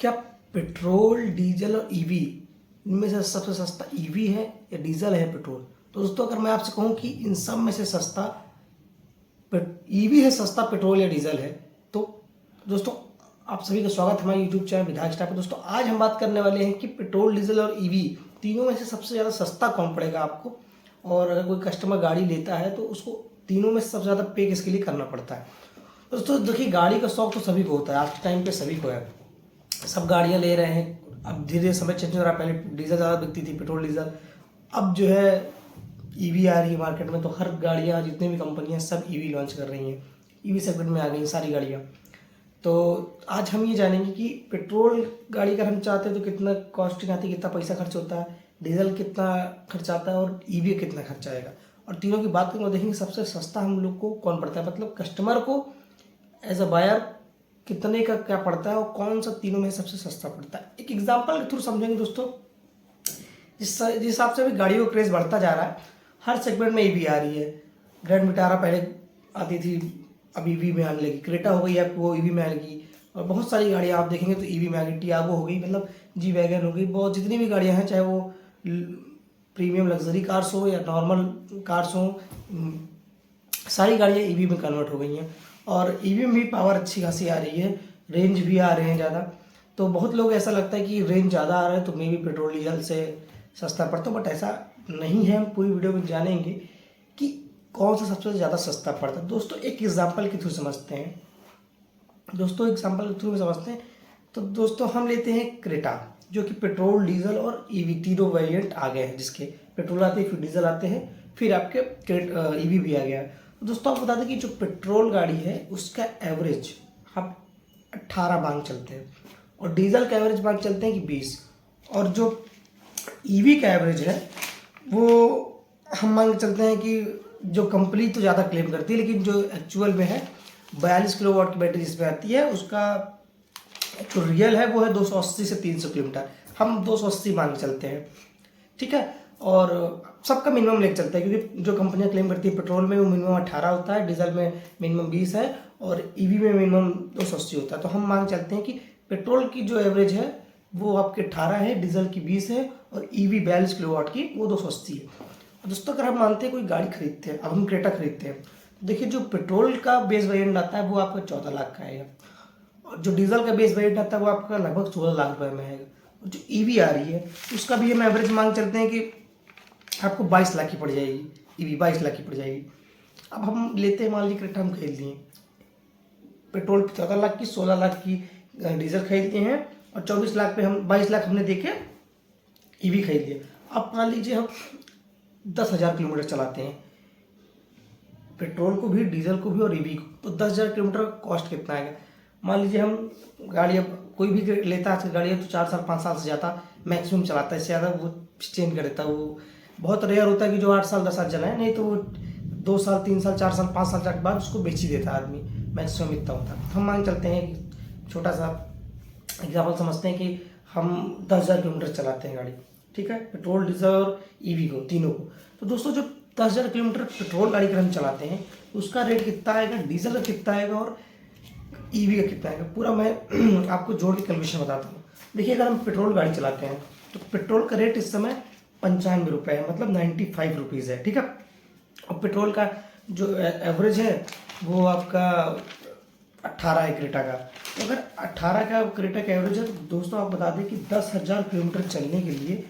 क्या petrol, diesel और EV इनमें से सबसे सस्ता ईवी है या डीजल है पेट्रोल? तो दोस्तों अगर मैं आपसे कहूं कि इन सब में से सस्ता ईवी है, सस्ता पेट्रोल या डीजल है, तो दोस्तों आप सभी का स्वागत है हमारे यूट्यूब चैनल विधायक स्टार पर। दोस्तों आज हम बात करने वाले हैं कि पेट्रोल, डीजल और ईवी तीनों में से सबसे ज़्यादा सस्ता कौन पड़ेगा आपको, और अगर कोई कस्टमर गाड़ी लेता है तो उसको तीनों में से सबसे ज़्यादा पे किसके लिए करना पड़ता है। दोस्तों देखिए, गाड़ी का शौक तो सभी को होता है, आज के टाइम पे सभी को है, सब गाड़ियां ले रहे हैं। अब धीरे धीरे समय चेंज हो रहा है, पहले डीजल ज़्यादा बिकती थी, पेट्रोल डीजल, अब जो है ईवी आ रही है मार्केट में, तो हर गाड़ियां, जितनी भी कंपनियां सब ईवी लॉन्च कर रही हैं, ईवी सेगमेंट में आ गई सारी गाड़ियां। तो आज हम ये जानेंगे कि पेट्रोल गाड़ी अगर हम चाहते हैं तो कितना कॉस्टिंग आती है, कितना पैसा खर्च होता है, डीजल कितना खर्च आता है और ईवी कितना खर्च आएगा। और तीनों की बात करेंगे, देखेंगे सबसे सस्ता हम लोग को कौन पड़ता है, मतलब कस्टमर को एज अ बायर कितने का क्या पड़ता है और कौन सा तीनों में सबसे सस्ता पड़ता है। एक एग्जांपल के थ्रू समझेंगे दोस्तों। जिस हिसाब से अभी गाड़ियों का क्रेज बढ़ता जा रहा है, हर सेगमेंट में ईवी आ रही है। ग्रैंड विटारा पहले आती थी, अब ईवी में आने लगी, क्रेटा हो गई, अब वो ईवी में आने लगी, और बहुत सारी गाड़ियाँ आप देखेंगे तो ईवी में आ गई, टियागो हो गई, मतलब जी वैगन हो गई, बहुत जितनी भी गाड़ियाँ हैं, चाहे वो प्रीमियम लग्जरी कार्स हो या नॉर्मल कार्स हो, सारी गाड़ियाँ ईवी में कन्वर्ट हो गई हैं। और ईवी में भी पावर अच्छी खासी आ रही है, रेंज भी आ रहे हैं ज़्यादा। तो बहुत लोग ऐसा लगता है कि रेंज ज़्यादा आ रहा है तो मे भी पेट्रोल डीजल से सस्ता पड़ता है, बट ऐसा नहीं है। हम पूरी वीडियो में जानेंगे कि कौन सा सबसे ज़्यादा सस्ता पड़ता है। दोस्तों एक एग्जाम्पल के थ्रू समझते हैं, तो दोस्तों हम लेते हैं क्रेटा, जो कि पेट्रोल, डीजल और ईवी तीनों वेरिएंट आ गए हैं, जिसके पेट्रोल आते हैं, फिर डीजल आते हैं, फिर आपके ईवी भी आ गया है। तो दोस्तों आप बता दें कि जो पेट्रोल गाड़ी है उसका एवरेज हम 18 मांग चलते हैं, और डीजल का एवरेज मांग चलते हैं कि 20, और जो ईवी का एवरेज है वो हम मान के चलते हैं कि जो कंपनी तो ज़्यादा क्लेम करती है, लेकिन जो एक्चुअल में है 42 किलोवाट की बैटरी जिसमें आती है, उसका जो रियल है वो है 280 से 300 किलोमीटर। हम 280 मान के चलते हैं, ठीक है। और सबका मिनिमम लेके चलता है, क्योंकि जो कंपनियां क्लेम करती है पेट्रोल में वो मिनिमम 18 होता है, डीजल में मिनिमम 20 है, और ईवी में मिनिमम 280 होता है। तो हम मान चलते हैं कि पेट्रोल की जो एवरेज है वो आपके 18 है, डीजल की 20 है, और ईवी 42 किलोवाट की वो 280 है। और दोस्तों अगर हम मानते हैं कोई गाड़ी खरीदते हैं, अब हम क्रेटा खरीदते हैं, तो देखिए जो पेट्रोल का बेस वेरिएंट आता है वो आपका 14 लाख का आएगा, और जो डीजल का बेस वेरिएंट आता है वो आपका लगभग 16 लाख रुपए में आएगा। और जो ईवी आ रही है उसका भी हम एवरेज मांग चलते हैं कि आपको 22 लाख की पड़ जाएगी, ईवी 22 लाख की पड़ जाएगी। अब हम लेते हैं, मान लीजिए क्रेटा हम खरीद लिए, पेट्रोल की 14 लाख की, 16 लाख की डीजल खरीदते हैं, और 24 लाख पे हम 22 लाख हमने देखे ईवी खरीद लिया। अब मान लीजिए हम 10,000 किलोमीटर चलाते हैं, पेट्रोल को भी, डीजल को भी और ईवी को, तो 10,000 किलोमीटर का कॉस्ट कितना आएगा। मान लीजिए हम गाड़ी, अब कोई भी लेता है आजकल गाड़ी, तो 4 साल 5 साल से ज़्यादा मैक्सिमम चलाता है, इससे ज़्यादा वो चेंज कर देता है। वो बहुत रेयर होता है कि जो 8 साल 10 साल चलाए, नहीं तो वो 2 साल 3 साल 4 साल 5 साल के बाद उसको बेच ही देता है आदमी, मैक्सिमम इतना होता है। तो हम मान चलते हैं कि छोटा सा एग्जाम्पल समझते हैं कि हम 10,000 किलोमीटर चलाते हैं गाड़ी, ठीक है, पेट्रोल, डीजल और ईवी को, तीनों को। तो दोस्तों जो 10,000 किलोमीटर पेट्रोल गाड़ी का हम चलाते हैं उसका रेट कितना आएगा, डीजल का कितना आएगा और ईवी का कितना आएगा, पूरा मैं आपको जोड़ के कैलकुलेशन बताता हूँ। देखिए अगर हम पेट्रोल गाड़ी चलाते हैं तो पेट्रोल का रेट इस समय 95 रुपये है, मतलब 95 रुपीज़ है, ठीक है। और पेट्रोल का जो एवरेज है वो आपका 18 है क्रेटा का। तो अगर 18 का क्रेटा का एवरेज है, तो दोस्तों आप बता दें कि 10,000 किलोमीटर चलने के लिए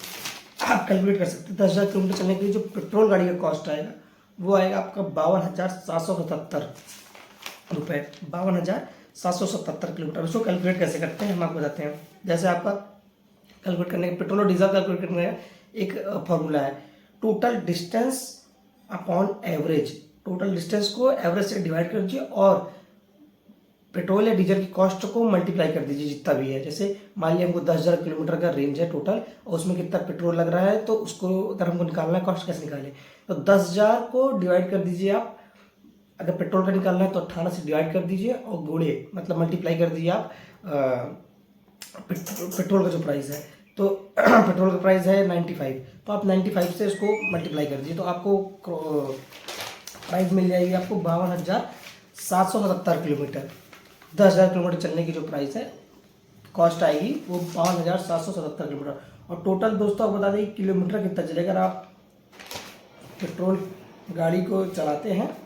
आप कैलकुलेट कर सकते हैं, 10,000 किलोमीटर चलने के लिए जो पेट्रोल गाड़ी का कॉस्ट आएगा वो आएगा आपका 52,777 रुपये, 52,777 किलोमीटर। उसको कैलकुलेट कैसे करते हैं हम आपको बताते हैं। जैसे आपका कैलकुलेट करने का, पेट्रोल और डीजल कैलकुलेट करने का एक फॉर्मूला है, total distance upon average. Total distance को एवरेज से डिवाइड कर दीजिए और पेट्रोल या डीजल की कॉस्ट को मल्टीप्लाई कर दीजिए जितना भी है। जैसे मान लिया हमको 10,000 किलोमीटर का रेंज है टोटल, और उसमें कितना पेट्रोल लग रहा है, तो उसको अगर हमको निकालना है कॉस्ट कैसे निकालें, तो 10,000 को डिवाइड कर दीजिए आप, अगर पेट्रोल का निकालना है तो 18 से डिवाइड कर दीजिए और गुणे मतलब मल्टीप्लाई कर दीजिए आप पेट्रोल का जो प्राइस है, तो पेट्रोल का प्राइस है 95, तो आप 95 से इसको मल्टीप्लाई कर दीजिए, तो आपको प्राइस मिल जाएगी आपको 52,777 किलोमीटर। 10,000 किलोमीटर चलने की जो प्राइस है कॉस्ट आएगी वो 52,777 किलोमीटर। और टोटल दोस्तों आपको बता दें किलोमीटर कितना चलेगा अगर आप पेट्रोल गाड़ी को चलाते हैं।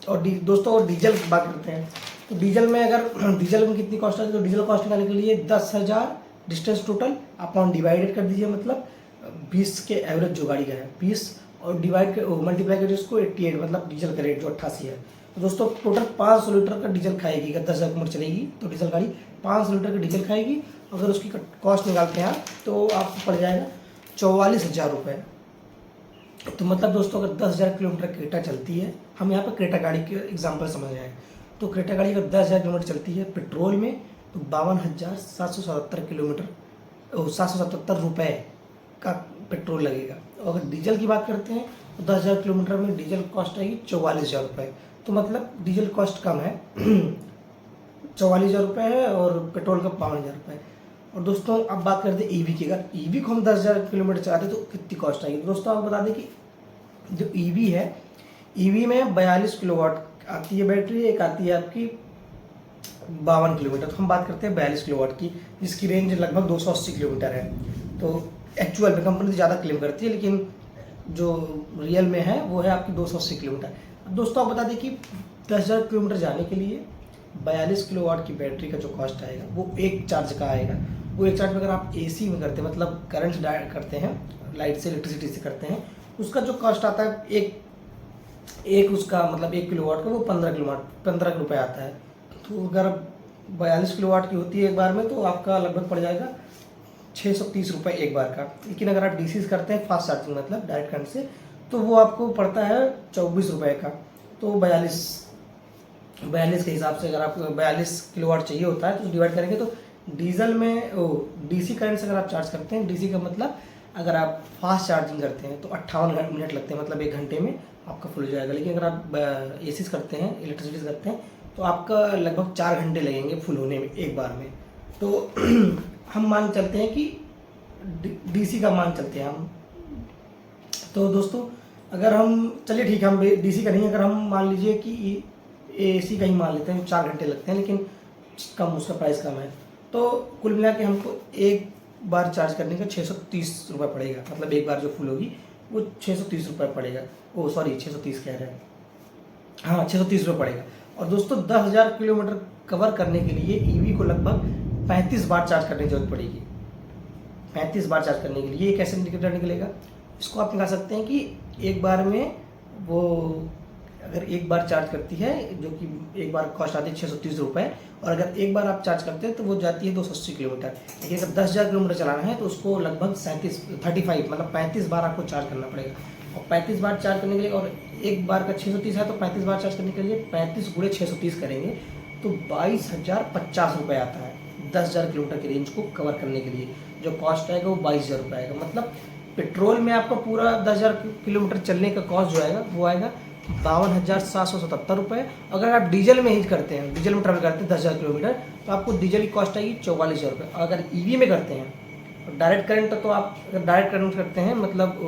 और दोस्तों और डीजल की बात करते हैं तो डीजल में अगर डीजल में कितनी कॉस्ट आती है तो डीजल कॉस्ट निकालने के लिए 10,000 डिस्टेंस टोटल अपॉन डिवाइडेड कर दीजिए, मतलब 20 के एवरेज जो गाड़ी का है 20 और डिवाइड कर मल्टीप्लाई करिए उसको 88, मतलब डीजल का रेट जो 88 है। तो दोस्तों टोटल 500 लीटर का डीजल खाएगी। अगर 10,000 किलोमीटर चलेगी तो डीजल गाड़ी 500 लीटर का डीजल खाएगी। अगर उसकी कॉस्ट निकालते हैं आप तो आपको पड़ जाएगा 44,000 रुपये। तो मतलब दोस्तों अगर 10,000 किलोमीटर क्रेटा चलती है, हम यहाँ पर क्रेटा गाड़ी के एग्जाम्पल समझ रहे हैं, तो क्रेटा गाड़ी अगर 10,000 किलोमीटर चलती है पेट्रोल में तो 52,777 किलोमीटर 777 रुपये का पेट्रोल लगेगा। और अगर डीजल की बात करते हैं तो 10,000 किलोमीटर में डीजल कॉस्ट आएगी 44,000 रुपये। तो मतलब डीजल कॉस्ट कम है 44,000 रुपये है और पेट्रोल का 52,000 रुपये। और दोस्तों अब बात करते हैं ईवी की। अगर ईवी को हम 10,000 किलोमीटर चलाते हैं तो कितनी कॉस्ट आएगी। दोस्तों आपको बता दें कि जो ईवी है, ईवी में 42 किलोवाट आती है बैटरी, एक आती है आपकी 52 किलोमीटर। तो हम बात करते हैं 42 किलोवाट की, जिसकी रेंज लगभग 280 किलोमीटर है। तो एक्चुअल में कंपनी ज़्यादा क्लेम करती है, लेकिन जो रियल में है वो है आपकी 280 किलोमीटर। दोस्तों आप बता दें कि 10,000 किलोमीटर जाने के लिए 42 किलोवाट की बैटरी का जो कॉस्ट आएगा वो एक चार्ज का आएगा। वो एक चार्ज में अगर आप एसी में करते हैं, मतलब करंट से डायरेक्ट करते हैं, लाइट से इलेक्ट्रिसिटी से करते हैं, उसका जो कॉस्ट आता है एक उसका मतलब 1 किलोवाट का वो 15 रुपये आता है। तो अगर 42 किलोवाट की होती है एक बार में तो आपका लगभग पड़ जाएगा 630 रुपये एक बार का। लेकिन अगर आप डीसी से करते हैं फास्ट चार्जिंग मतलब डायरेक्ट करंट से तो वो आपको पड़ता है 24 रुपये का। तो 42 के हिसाब से अगर आपको 42 किलोवाट चाहिए होता है तो डिवाइड करेंगे तो डीजल में डीसी करंट से अगर आप चार्ज करते हैं, डीसी का मतलब अगर आप फास्ट चार्जिंग करते हैं तो 58 मिनट लगते हैं, मतलब 1 घंटे में आपका फुल हो जाएगा। लेकिन अगर आप एसी से करते हैं, इलेक्ट्रिसिटी से करते हैं तो आपका लगभग 4 घंटे लगेंगे फुल होने में एक बार में। तो हम मान चलते हैं कि डीसी का मान चलते हैं हम। तो दोस्तों अगर हम चलिए ठीक है हम डीसी का नहीं, अगर हम मान लीजिए कि एसी का ही मान लेते हैं, 4 घंटे लगते हैं लेकिन कम उसका प्राइस कम है। तो कुल मिला के हमको एक बार चार्ज करने का 630 रुपये पड़ेगा, मतलब एक बार जो फुल होगी वो 630 रुपये पड़ेगा। 630 कह रहे हैं, हाँ 630 रुपये पड़ेगा। और दोस्तों 10,000 किलोमीटर कवर करने के लिए ईवी को लगभग 35 बार चार्ज करने की जरूरत पड़ेगी। 35 बार चार्ज करने के लिए ये कैसे निकलेगा, इसको आप निकाल सकते हैं कि एक बार में वो अगर एक बार चार्ज करती है जो कि एक बार कॉस्ट आती है 630 रुपये, और अगर एक बार आप चार्ज करते हैं तो वो जाती है 280 किलोमीटर। लेकिन अगर 10,000 किलोमीटर चलाना है तो उसको लगभग 35 मतलब 35 बार आपको चार्ज करना पड़ेगा। और 35 बार चार्ज करने के लिए, और एक बार का 630 है तो 35 बार चार्ज करने के लिए 35 × 630 करेंगे तो 22,050 रुपये आता है 10,000 किलोमीटर की रेंज को कवर करने के लिए। जो कॉस्ट आएगा वो 22,000 रुपये आएगा। मतलब पेट्रोल में आपका पूरा 10,000 किलोमीटर चलने का कॉस्ट जो आएगा वो आएगा 52,777 रुपये। अगर आप डीजल में ही करते हैं, डीजल में ट्रैवल करते हैं 10,000 किलोमीटर तो आपको डीजल की कॉस्ट आएगी 44,000 रुपये। अगर ईवी में करते हैं डायरेक्ट करंट, तो आप अगर डायरेक्ट करंट करते हैं मतलब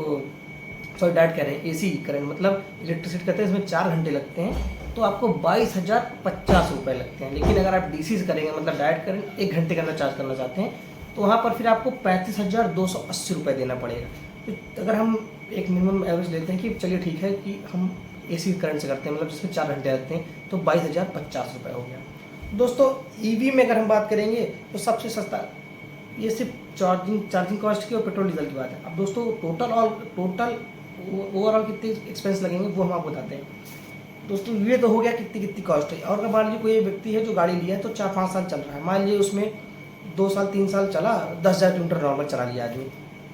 डायरेक्ट कह रहे हैं एसी करंट मतलब इलेक्ट्रिसिटी करते हैं, इसमें 4 घंटे लगते हैं तो आपको 22,050 रुपये लगते हैं। लेकिन अगर आप डीसी से करेंगे मतलब डायरेक्ट करंट 1 घंटे के अंदर चार्ज करना चाहते हैं तो वहाँ पर फिर आपको 35,280 रुपये देना पड़ेगा। तो अगर हम एक मिनिमम एवरेज लेते हैं कि चलिए ठीक है कि हम एसी करंट से करते हैं मतलब जिसमें 4 घंटे लगते हैं तो 22,050 रुपये हो गया। दोस्तों ईवी में अगर हम बात करेंगे तो सबसे सस्ता, ये सिर्फ चार्जिंग कॉस्ट की और पेट्रोल डीजल की बात है। अब दोस्तों टोटल ओवरऑल कितने एक्सपेंस लगेंगे वो हम आपको बताते हैं। दोस्तों ये तो हो गया कितनी कॉस्ट है। और अगर मान लीजिए कोई व्यक्ति है जो गाड़ी लिया है तो 4-5 साल चल रहा है, मान लीजिए उसमें 2 साल 3 साल चला, 10,000 किलोमीटर नॉर्मल चला लिया आदमी,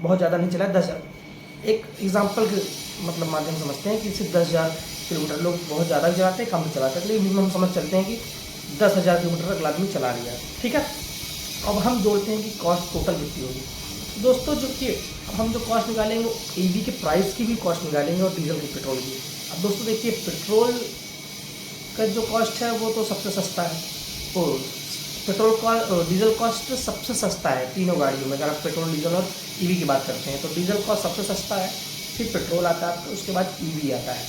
बहुत ज़्यादा नहीं चला 10,000। एक एग्जाम्पल के मतलब माध्यम समझते हैं कि सिर्फ 10,000 किलोमीटर, लोग बहुत ज़्यादा भी चलाते हैं कम भी चलाते हैं, लेकिन मिनिमम हम समझ चलते हैं कि 10,000 किलोमीटर अगला आदमी चला लिया, ठीक है। अब हम जोड़ते हैं कि कॉस्ट टोटल कितनी होगी। दोस्तों जो कि अब हम जो कॉस्ट निकालेंगे वो ईवी के प्राइस की भी कॉस्ट निकालेंगे और डीजल की, पेट्रोल की। अब दोस्तों देखिए पेट्रोल का जो कॉस्ट है वो तो सबसे सस्ता है, वो डीजल कॉस्ट सबसे सस्ता है तीनों गाड़ियों में। अगर आप पेट्रोल डीजल और ईवी की बात करते हैं तो डीजल कॉस्ट सबसे सस्ता है, फिर पेट्रोल आता है, उसके बाद ईवी आता है।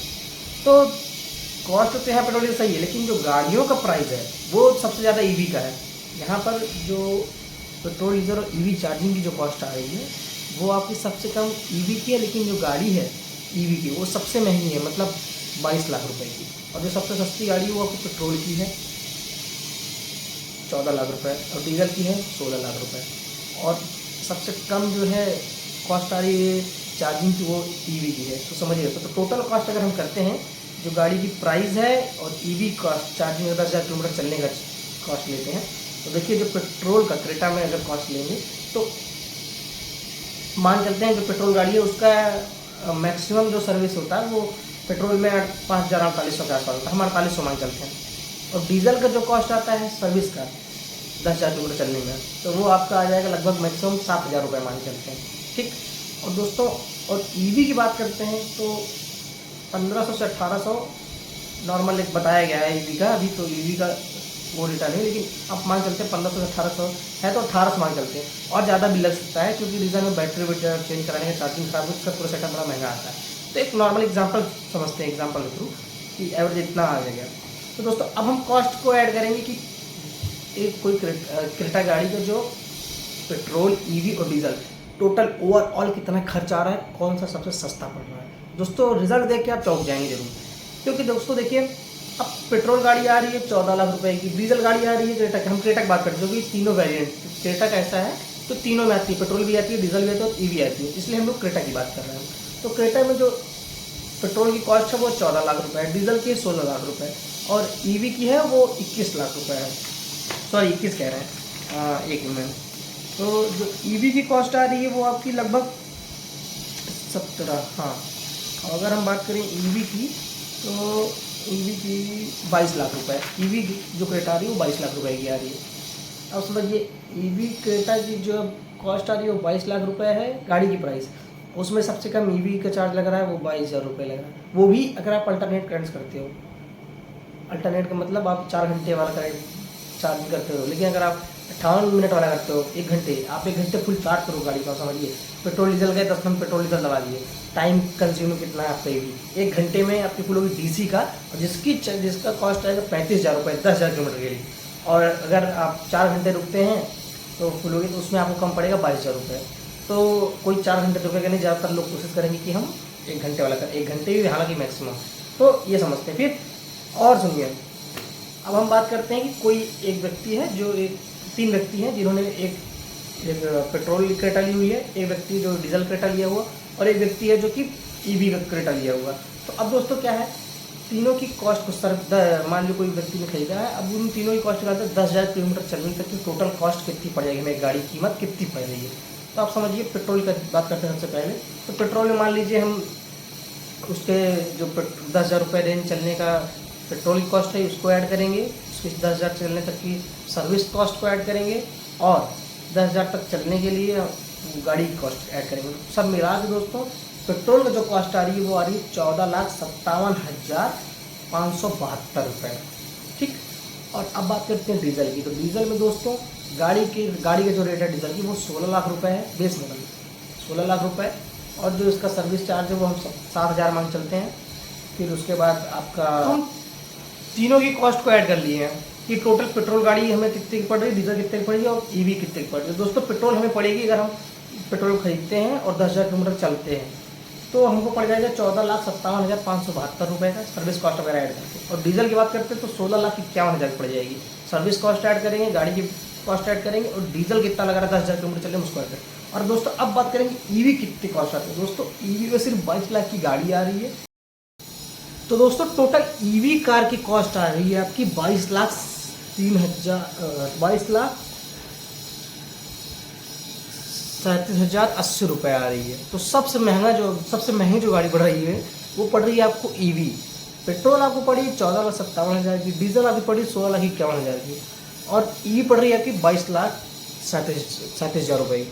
तो कॉस्ट तो यहाँ पेट्रोल सही है, लेकिन जो गाड़ियों का प्राइस है वो सबसे ज़्यादा ईवी का है। यहाँ पर जो पेट्रोल डीजल और ईवी चार्जिंग की जो कॉस्ट आ रही है वो आपकी सबसे कम ईवी की है, लेकिन जो गाड़ी है ईवी की वो सबसे महंगी है, मतलब 22 लाख रुपए की। और जो सबसे सस्ती गाड़ी है वो आपकी पेट्रोल की है 14 लाख रुपए, और डीजल की है 16 लाख रुपए। और सबसे कम जो है कॉस्ट आ रही है चार्जिंग की वो ईवी की है। तो समझिए, तो टोटल कॉस्ट अगर हम करते हैं, जो गाड़ी की प्राइस है और ईवी कॉस्ट चार्जिंग 10,000 किलोमीटर चलने का कॉस्ट लेते हैं, तो देखिए जो पेट्रोल का क्रेटा में अगर कॉस्ट लेंगे तो मान चलते हैं जो पेट्रोल गाड़ी है उसका मैक्सिमम जो सर्विस होता है वो पेट्रोल में 5,000 4800 के आसपास होता है, हम 4800 मान चलते हैं। और डीजल का जो कॉस्ट आता है सर्विस का 10,000 किलोमीटर चलने में, तो वो आपका आ जाएगा लगभग मैक्सिमम 7,000 रुपये मान चलते हैं, ठीक। और दोस्तों, और ईवी की बात करते हैं तो 1500 से 1800 नॉर्मल एक बताया गया है ईवी का। अभी तो ईवी का वो डेटा नहीं, लेकिन आप मान चलते हैं 1500 से 1800 है, तो 1800 मान चलते हैं। और ज़्यादा भी लग सकता है क्योंकि डीजल में बैटरी वेटर चेंज कराने का चार्जिंग खराब उसका पूरा सेटअप बड़ा महंगा आता है। तो एक नॉर्मल एग्जाम्पल समझते हैं, एग्जाम्पल के थ्रू कि एवरेज इतना आ जाएगा। तो दोस्तों अब हम कॉस्ट को ऐड करेंगे कि एक कोई क्रेटा गाड़ी का जो पेट्रोल, ईवी और डीजल टोटल ओवरऑल कितना खर्च आ रहा है, कौन सा सबसे सस्ता पड़ रहा है। दोस्तों रिजल्ट देख के आप चौंक जाएंगे जरूर, क्योंकि दोस्तों देखिए अब पेट्रोल गाड़ी आ रही है 14 लाख रुपए की, डीजल गाड़ी आ रही है क्रेटा की। हम क्रेटा की बात करते हैं जो कि तीनों वेरिएंट, क्रेटा का ऐसा है तो तीनों में आती है, पेट्रोल भी आती है, डीजल भी आती है और ईवी आती है, इसलिए हम लोग क्रेटा की बात कर रहे हैं। तो क्रेटा में जो पेट्रोल की कॉस्ट है वो 14 लाख रुपए है, डीजल की 16 लाख रुपए और ईवी की है वो 21 लाख रुपए है। सॉरी 21 कह रहे हैं, एक मिनट। तो जो ईवी की कॉस्ट आ रही है वो आपकी लगभग 17, हाँ। और अगर हम बात करें ईवी की तो ईवी की 22 लाख रुपए, ईवी जो क्रेटा आ रही है वो 22 लाख रुपए की आ रही है। अब समझिए ईवी क्रेटा की जो कॉस्ट आ रही है वो 22 लाख रुपए है गाड़ी की प्राइस, उसमें सबसे कम ईवी का चार्ज लग रहा है वो 22,000 रुपये लग रहा है, वो भी अगर आप अल्टरनेट करंट करते हो। अल्टरनेट का मतलब आप 4 घंटे वाला करंट चार्जिंग करते हो, लेकिन अगर आप 58 मिनट वाला करते हो 1 घंटे, आप 1 घंटे फुल चार्ज करो गाड़ी का, समझिए पेट्रोल डीजल गए 10 मिनट पेट्रोल डीजल लगा दिए, टाइम कंज्यूम कितना है आपका ईवी 1 घंटे में आपकी फुल होगी डीसी का, और जिसका कॉस्ट आएगा 35,000 रुपये 10,000 किलोमीटर के लिए। और अगर आप 4 घंटे रुकते हैं तो फुल होगी, तो उसमें आपको कम पड़ेगा 22,000 रुपये। तो कोई 4 घंटे रुकेगा नहीं, ज़्यादातर लोग कोशिश करेंगे कि हम 1 घंटे वाला करें, 1 घंटे भी हालांकि मैक्सिमम। तो ये समझते हैं। फिर और सुनिए, अब हम बात करते हैं कि कोई एक व्यक्ति है जो 3 व्यक्ति हैं जिन्होंने एक पेट्रोल क्रेटा ली हुई है, एक व्यक्ति जो डीजल क्रेटा लिया हुआ और एक व्यक्ति है जो कि ईवी क्रेटा लिया हुआ। तो अब दोस्तों क्या है, तीनों की कॉस्ट को मान लो कोई व्यक्ति ने खरीदा है, अब उन तीनों की कॉस्ट निकालते हैं 10,000 किलोमीटर चलने तक की टोटल कॉस्ट कितनी पड़ जाएगी, हमें गाड़ी की कीमत कितनी पड़ रही है। तो आप समझिए पेट्रोल का बात करते हैं सबसे पहले। तो पेट्रोल में मान लीजिए हम उसके जो 10,000 रुपये रेंज चलने का पेट्रोल की कॉस्ट है उसको ऐड करेंगे, उसकी 10,000 चलने तक की सर्विस कॉस्ट को ऐड करेंगे और 10,000 तक चलने के लिए गाड़ी की कॉस्ट ऐड करेंगे। सब मिला के दोस्तों पेट्रोल का जो कॉस्ट आ रही है वो आ रही है 14,57,572 रुपये, ठीक। और अब बात करते हैं डीजल की। तो डीजल में दोस्तों गाड़ी का जो रेट है डीजल की वो 16 लाख रुपए है, बेस मॉडल 16 लाख रुपए, और जो इसका सर्विस चार्ज है वो हम 7,000 मान चलते हैं। फिर उसके बाद आपका हम तीनों की कॉस्ट को ऐड कर लिए हैं कि टोटल पेट्रोल गाड़ी हमें कितने की पड़ रही है, डीजल कितने की पड़ेगी और ईवी कितने की पड़ रही है। दोस्तों पेट्रोल हमें पड़ेगी, अगर हम पेट्रोल खरीदते हैं और 10,000 किलोमीटर चलते हैं तो हमको पड़ जाएगा 14,57,572 रुपये का सर्विस कॉस्ट वगैरह ऐड करके। और डीजल की बात करते हैं तो 16,51,000 पड़ जाएगी, सर्विस कॉस्ट ऐड करेंगे, गाड़ी की कॉस्ट ऐड करेंगे और डीजल कितना लग रहा है 10,000 किलोमीटर चले उसको ऐड करेंगे। और दोस्तों अब बात करेंगे ईवी कितनी कॉस्ट आती है। दोस्तों ईवी में सिर्फ 22 लाख की गाड़ी आ रही है। तो दोस्तों टोटल ईवी कार की कॉस्ट आ रही है आपकी 22,37,080 रुपये आ रही है। तो सबसे महंगी जो गाड़ी पड़ रही है वो पड़ रही है आपको ईवी। पेट्रोल आपको पड़ी 14,57,000 की, डीजल आपकी पड़ी 16,51,000 की और ईवी पड़ रही है आपकी 22,37,000 रुपये की।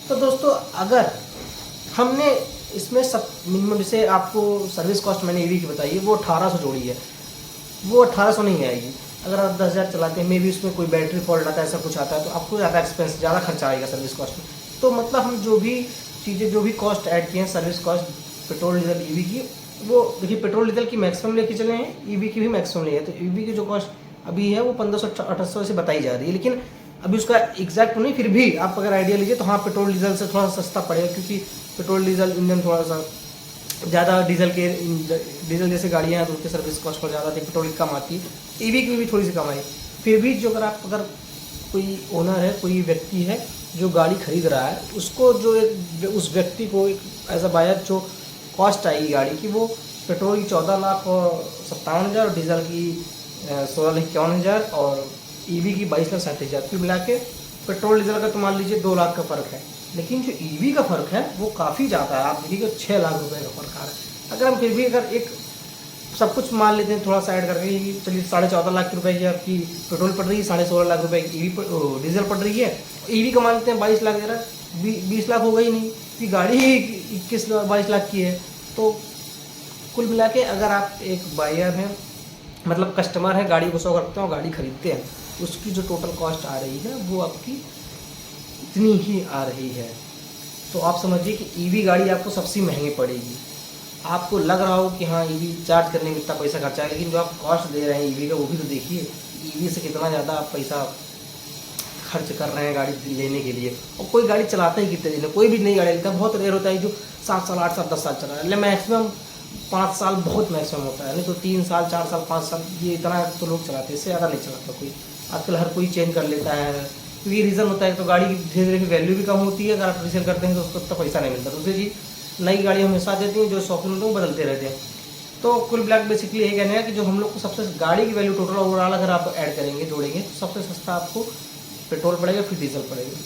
तो दोस्तों अगर हमने इसमें सब मिनिमम, जैसे आपको सर्विस कॉस्ट मैंने ईवी की बताई है वो 1,800 जोड़ी है, वो 1,800 नहीं आएगी। अगर आप 10,000 चलाते हैं, मे भी उसमें कोई बैटरी फॉल्ट आता है, ऐसा कुछ आता है, तो आपको ज़्यादा खर्चा आएगा सर्विस कॉस्ट में। तो मतलब हम जो भी कॉस्ट ऐड किए हैं service cost petrol diesel EV की, वो देखिए पेट्रोल डीजल की मैक्सिमम लेके चले हैं, ईवी की भी मैक्सिमम ले है। तो ईवी की जो कॉस्ट अभी है वो 1500-1800 से बताई जा रही है, लेकिन अभी उसका एग्जैक्ट नहीं, फिर भी आप अगर आइडिया लीजिए तो हाँ पेट्रोल डीजल से थोड़ा सस्ता पड़ेगा, क्योंकि पेट्रोल डीजल इंजन थोड़ा सा ज़्यादा डीजल जैसे गाड़ियाँ हैं तो उसकी सर्विस कॉस्ट ज़्यादा आती है, पेट्रोल की कम आती है। ईवी की भी थोड़ी सी कम आई, फिर भी जो अगर कोई ओनर है, कोई व्यक्ति है जो गाड़ी खरीद रहा है, उसको जो उस व्यक्ति को एक एज अ बायर जो कॉस्ट आएगी गाड़ी की, वो पेट्रोल की 14,57,000 और डीजल की 16,51,000 और ईवी की 22,60,000 की मिला के पेट्रोल डीजल का तो मान लीजिए 2 लाख का फ़र्क है। लेकिन जो ईवी का फ़र्क है वो काफ़ी ज़्यादा है, आप देखिए 6 लाख रुपए का फ़र्क आ रहा है। अगर हम फिर भी अगर एक सब कुछ मान लेते हैं थोड़ा साइड करके, चलिए 14.5 लाख रुपए की आपकी पेट्रोल पड़ रही है, 16.5 लाख रुपए की डीजल पड़ रही है, ईवी का मान लेते हैं 22 लाख, जरा 20 लाख हो गई नहीं, कि गाड़ी 21-22 लाख की है। तो कुल मिला के अगर आप एक बायर हैं, मतलब कस्टमर है, गाड़ी को शौक रखते हैं और गाड़ी खरीदते हैं, उसकी जो टोटल कॉस्ट आ रही है वो आपकी इतनी ही आ रही है। तो आप समझिए कि ईवी गाड़ी आपको सबसे महंगी पड़ेगी। आपको लग रहा हो कि हाँ ईवी चार्ज करने में इतना पैसा खर्चा है, लेकिन जो आप कॉस्ट दे रहे हैं ईवी का वो भी तो देखिए, ईवी से कितना ज़्यादा आप पैसा खर्च कर रहे हैं गाड़ी लेने के लिए। और कोई गाड़ी चलाता ही कितने दिन है, कोई भी नई गाड़ी लेता है, बहुत रेयर होता है जो 7 साल 8 साल 10 साल चला है, मैक्सिमम 5 साल बहुत मैक्सिमम होता है, नहीं तो 3 साल 4 साल 5 साल ये इतना तो लोग चलाते हैं, इससे ज़्यादा नहीं चलाता कोई। आजकल हर कोई चेंज कर लेता है, क्योंकि रीज़न होता है तो गाड़ी की धीरे धीरे वैल्यू भी कम होती है, अगर आप रीसेल करते हैं तो उसको उतना पैसा नहीं मिलता। दूसरी चीज़ नई गाड़ी हमेशा देती हैं, जो शौकीन होते हैं वो बदलते रहते हैं। तो कुल ब्लैक बेसिकली यही कहना है कि जो हम लोग को सबसे गाड़ी की वैल्यू टोटल ओवरऑल अगर आप ऐड करेंगे जोड़ेंगे तो सबसे सस्ता आपको पेट्रोल पड़ेगा, फिर डीजल पड़ेगा,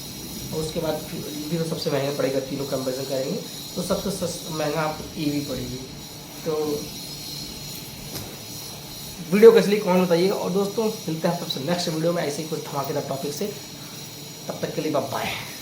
और उसके बाद ईवी तो सबसे महंगा पड़ेगा। तीनों कंपेरिजन करेंगे तो सबसे महंगा आपको ईवी पड़ेगी। तो वीडियो कैसे लिए कौन बताइएगा, और दोस्तों मिलते हैं सबसे नेक्स्ट वीडियो में ऐसे ही कुछ धमाकेदार टॉपिक से। तब तक के लिए बाय बाय।